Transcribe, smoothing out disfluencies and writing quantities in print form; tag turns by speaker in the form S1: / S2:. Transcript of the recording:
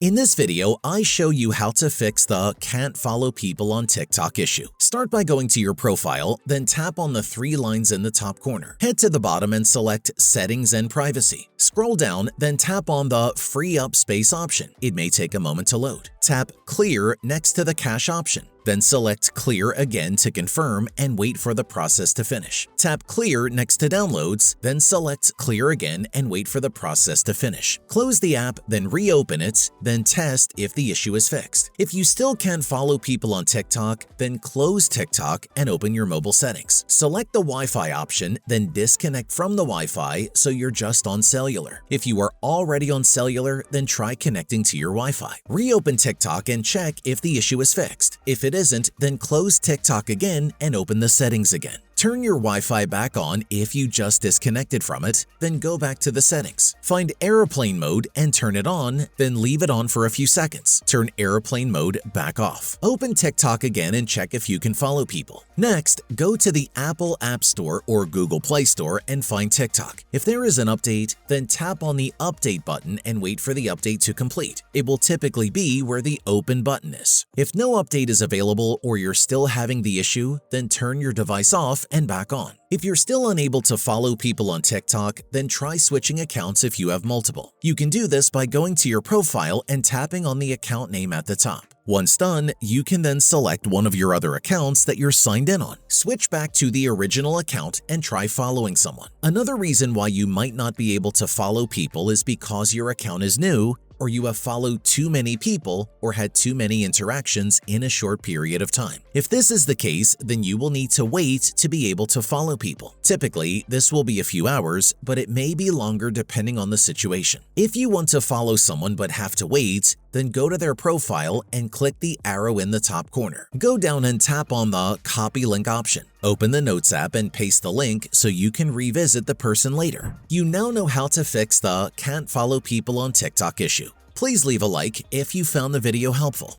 S1: In this video, I show you how to fix the can't follow people on TikTok issue. Start by going to your profile, then tap on the three lines in the top corner. Head to the bottom and select Settings and Privacy. Scroll down, then tap on the Free Up Space option. It may take a moment to load. Tap Clear next to the Cache option. Then select Clear again to confirm and wait for the process to finish. Tap Clear next to Downloads, then select Clear again and wait for the process to finish. Close the app, then reopen it, then test if the issue is fixed. If you still can't follow people on TikTok, then close TikTok and open your mobile settings. Select the Wi-Fi option, then disconnect from the Wi-Fi so you're just on cellular. If you are already on cellular, then try connecting to your Wi-Fi. Reopen TikTok and check if the issue is fixed. If it isn't, then close TikTok again and open the settings again. Turn your Wi-Fi back on if you just disconnected from it, then go back to the settings. Find airplane mode and turn it on, then leave it on for a few seconds. Turn airplane mode back off. Open TikTok again and check if you can follow people. Next, go to the Apple App Store or Google Play Store and find TikTok. If there is an update, then tap on the Update button and wait for the update to complete. It will typically be where the Open button is. If no update is available or you're still having the issue, then turn your device off and back on. If you're still unable to follow people on TikTok, then try switching accounts if you have multiple. You can do this by going to your profile and tapping on the account name at the top. Once done, you can then select one of your other accounts that you're signed in on. Switch back to the original account and try following someone. Another reason why you might not be able to follow people is because your account is new, or you have followed too many people or had too many interactions in a short period of time. If this is the case, then you will need to wait to be able to follow people. Typically, this will be a few hours, but it may be longer depending on the situation. If you want to follow someone but have to wait, then go to their profile and click the arrow in the top corner. Go down and tap on the Copy Link option. Open the Notes app and paste the link so you can revisit the person later. You now know how to fix the can't follow people on TikTok issue. Please leave a like if you found the video helpful.